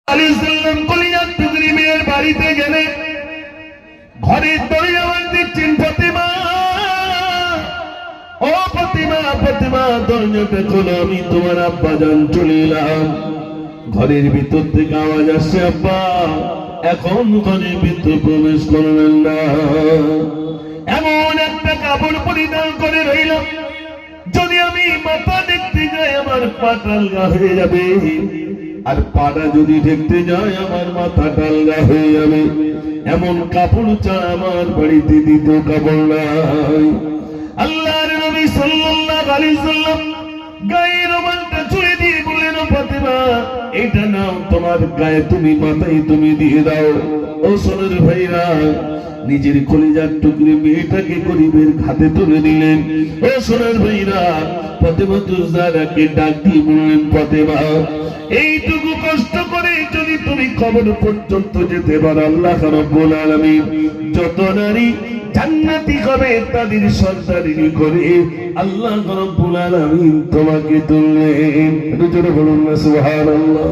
কলিজার টুকরি মেয়ের বাড়িতে গেলে ঘরের দরজা দিচ্ছেন ফাতেমা, ও ফাতেমা, ফাতেমা দরজাটা খোলো, আমি তোমার আব্বা জান চলে এলাম। ঘরের ভিতর থেকে আওয়াজ আসছে, আব্বা এখন ঘরের ভিতর প্রবেশ করবেন না। এমন একটা কাপড় পরিধান করে রইলাম, যদি আমি মাথা দেখতে যাই আমার পাটা আলগা হয়ে যাবে, আর পাটা যদি দেখতে যায় আমার মাথা আলগা হয়ে যাবে। এমন কাপড় ছাড়া আমার বাড়িতে দ্বিতীয় কাপড় নাই। আল্লাহর নবী সাল্লাল্লাহু আলাইহি ওয়াসাল্লাম গায়ে রুমালটা ছুঁয়ে দিয়ে বললেন, ফাতেমা এটা নাও, তোমার গায়ে তুমি মাথায় তুমি দিয়ে দাও। ও সোনার ভাইরা, নিজের কলিজার টুকরি মেয়েটাকে গরিবের হাতে তুলে দিলেন। ও সোনার ভাইরা, ফাতেমা তুজারাকে ডাক দিয়ে বললেন, ফাতেমা এইটুকু কষ্ট করে যদি তুমি কবর পর্যন্ত যেতে পারো, আল্লাহ রাব্বুল আলামিন যত নারী জান্নাতি হবে তাদের সর্দারি করে আল্লাহ রাব্বুল আলামিন তোমাকে তুললেন। একটু জোরে বলুন না সুবহানাল্লাহ।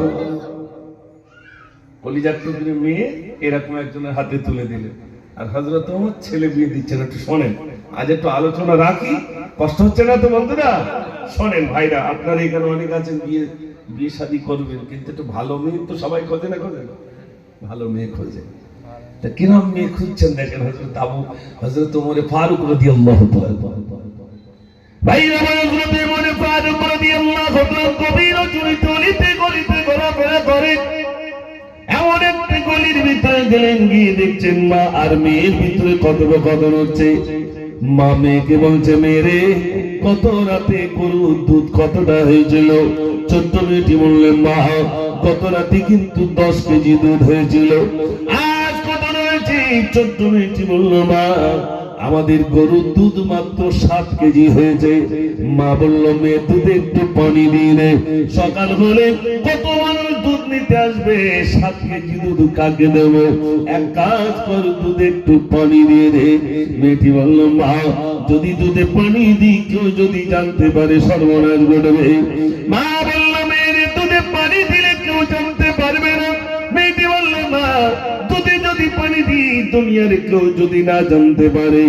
কলিজার টুকরি মেয়ে এরকম একজনের হাতে তুলে দিলেন, আর হযরত ওমর ছেলে বিয়ে দিচ্ছেন। একটু শোনেন, আজ একটু আলোচনা রাখি, কষ্ট হচ্ছে না তো বন্ধুরা? শোনেন ভাইরা, আপনারা এখানে অনেক আছেন বিয়ে শাদী করবেন, কিন্তু একটু ভালো মেয়ে তো সবাই খোঁজে না, খোঁজে না? ভালো মেয়ে খোঁজে। তা কিরম মেয়ে খুঁজছেন দেখেন, হযরত ওমর ফারুক রাদিয়াল্লাহু তাআলা। ভাইরা, হযরত ওমর ফারুক রাদিয়াল্লাহু তাআলা কবির চুরিতে গলিতে ঘোরাফেরা করে। এমন একটা গলির ভিতরে গেলেন, গিয়ে দেখছেন মা আর মেয়ের ভিতরে কথোপকথন হচ্ছে। মা মেয়েকে বলছে, মেয়েরে কত রাতে গরুর দুধ কতটা হয়েছিল? ছোট্ট মেয়েটি বললেন, মা গত রাতে কিন্তু 10 কেজি দুধ হয়েছিল। আজ কত রয়েছে? ছোট্ট মেয়েটি বলল, মা আমাদের গরুর দুধ মাত্র 7 কেজি হয়েছে। মা বলল, মেয়ে দুধে একটু পানি দিয়ে দে, সকাল হলে কত মানুষ দুধ নিতে আসবে, 7 কেজি দুধ কাকে দেব? এক কাজ কর, দুধে একটু পানি দিয়ে দে। মেয়েটি বলল, মা যদি দুধে পানি দিই কেউ যদি জানতে পারে সর্বনাশ ঘটবে। মা বলল, মেয়েরে দুধে পানি দিলে কেউ জানতে পারবে না। মেয়েটি বলল, মা দুধে যদি পানি দিই দুনিয়ার কেউ যদি না জানতে পারে,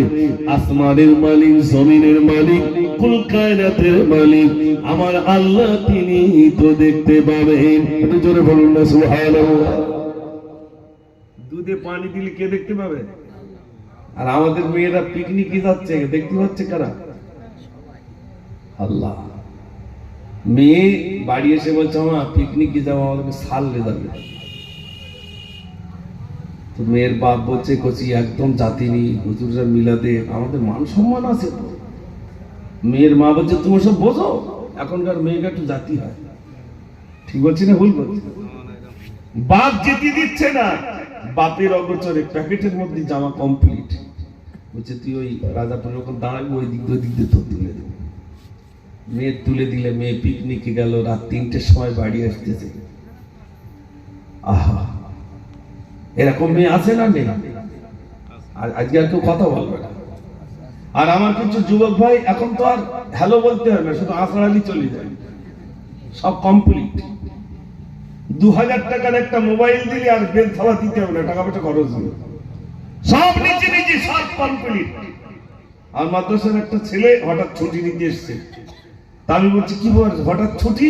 আসমানের মালিক, জমিনের মালিক, কুল কায়নাতের মালিক আমার আল্লাহ তিনি তো দেখতে পাবেন। একটু জোরে বলুন না সুবহানাল্লাহ। দুধে পানি দিলে কে দেখতে পাবে? আর আমাদের মেয়েরা পিকনিকে যাচ্ছে, দেখতে পাচ্ছে কারা? আল্লাহ। মেয়ে বাড়ি এসে বলছে, মা পিকনিকে যাওয়া আমাদেরকে সারলে যাবে। তো মেয়ের বাপ বলছে, কচি একদম জাতিনি, হুজুররা মিলাদে আমাদের মান সম্মান আছে তো। মেয়ের মা বলছে, তুমি সব বোঝো, এখনকার মেয়েকে একটু জাতি হয়। ঠিক বলছি না ভুল বলছি? বাপ যেতে দিচ্ছে না, বাপের অগোচরে প্যাকেটের মধ্যে জামা কমপ্লিট। বলছে, তুই ওই রাজাপুর যখন দাঁড়াবি ওই দিক দিয়ে তোর তুলে দেবে। মেয়ে তুলে দিলে, মেয়ে পিকনিকে গেল, রাত 3টের সময় বাড়ি আসতেছে। আহা, এরকম মেয়ে আছে না নেই? আজকে আর কেউ কথা বলবে না। আর আমার কিছু যুবক ভাই এখন তো আর হ্যালো বলতে হবে না, শুধু আসরালি চলে যায়, সব কমপ্লিট। 2000 টাকার একটা মোবাইল দিলে আর বেল থালা দিতে হবে না, টাকা পয়সা খরচ নেই, সব নিচে নিচে সব কমপ্লিট। আর মাদ্রাসার একটা ছেলে হঠাৎ ছুটি নিতে এসছে, তা আমি বলছি, কি বল হঠাৎ ছুটি?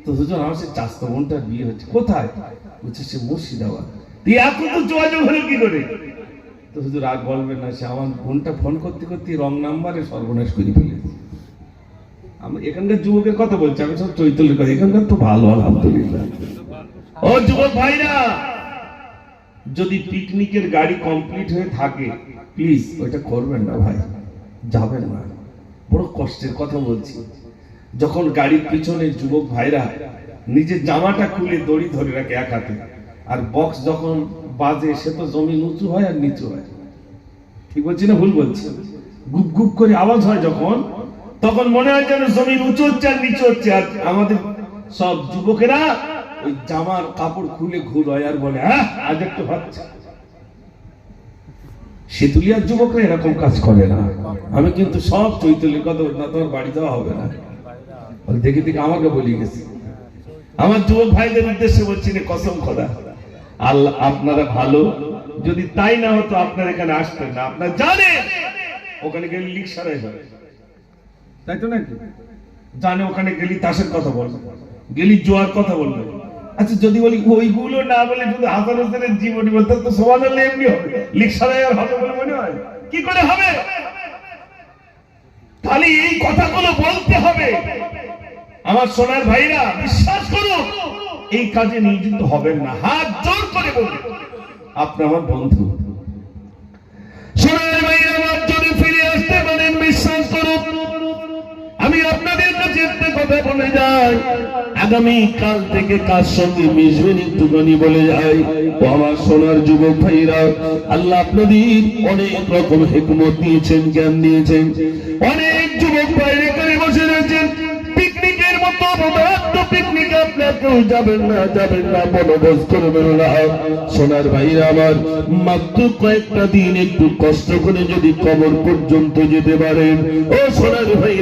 তো হুজুর আমার সে চাস্তো বোনটার বিয়ে হচ্ছে। কোথায়? বলছে, সে মুর্শিদাবাদ। এত তো যোগাযোগ হলো কি করে? তো হুজুর আর বলবেন না, সে আমার বোনটা ফোন করতে করতে রং নাম্বারে সর্বনাশ করে ফেলেছে। আমি এখানকার যুবকের কথা বলছি, আমি সব চৈতন্যের কথা। এখানকার তো ভালো, আলহামদুলিল্লাহ। ও যুবক ভাইরা, যদি পিকনিকের গাড়ি কমপ্লিট হয়ে থাকে প্লিজ ওইটা করবেন না ভাই, যাবেন না। বড় কষ্টের কথা বলছি। যখন গাড়ির পিছনে যুবক ভাইরা নিজের জামাটা খুলে দড়ি ধরে রাখে এক হাতে, আর বক্স যখন বাজে সে তো জমি উঁচু হয় আর নিচু হয়। ঠিক বলছি না ভুল বলছি? গুপ গুপ করে আওয়াজ হয় যখন, তখন মনে হয় যেন জমি উঁচু হচ্ছে আর নিচু হচ্ছে। আর আমাদের সব যুবকেরা ওই জামার কাপড় খুলে ঘুর হয় আর বলে, হ্যাঁ আজ একটু হচ্ছে। শীতুলিয়ার যুবকরা এরকম কাজ করে না। আমি কিন্তু সব চৈতন্যের কথা, তোমার বাড়ি যাওয়া হবে না, দেখে দেখে আমাকে বলি গেছে। আমার যুবক ভাইদের উদ্দেশ্যে বলছি না, কসম খোদা, আল্লাহ আপনারা ভালো, যদি তাই না হতো আপনারা এখানে আসতেন না। আপনারা জানেন ওখানে গেলে লিক সারাই হয়, তাই তো নাকি? জানে ওখানে গেলি তাসের কথা বলবে, গেলি জোয়ার কথা বলবে। আচ্ছা যদি বলি ওইগুলো না বলে শুধু হাসান হোসেনের জীবনী বলতে তো সুবহানাল্লাহ এমনি হবে, লিক সারাই আর হবে বলে মনে হয়? কি করে হবে? তাহলে এই কথাগুলো বলতে হবে। আমার সোনার ভাইরা বিশ্বাস করুন, এই কাজে নিয়োজিত হবেন না, হাত জোর করে বলুন। আপনি আমার বন্ধু, সোনার ভাইরা আমার যদি ফিরে আসতে পারেন বিশ্বাস করুন, আমি আপনাদের কাছে একটা কথা বলে যাই, আগামী কাল থেকে কার সঙ্গে মিশবেন একটুখানি বলে যাই। ও আমার সোনার যুবক ভাইরা, আল্লাহ আপনাদের অনেক রকম হিকমত দিয়েছেন, জ্ঞান দিয়েছেন। অনেক যুবক ভাই এখানে বসে রয়েছেন, পিকনিকের মতো অবাধ্য পিকনিকে আপনারা কেউ যাবেন না, যাবেন না, বনভোজ করবেন না। সোনার ভাইরা আমার, মাত্র কয়েকটা দিন একটু কষ্ট করে যদি কবর পর্যন্ত যেতে পারেন, ও সোনার ভাই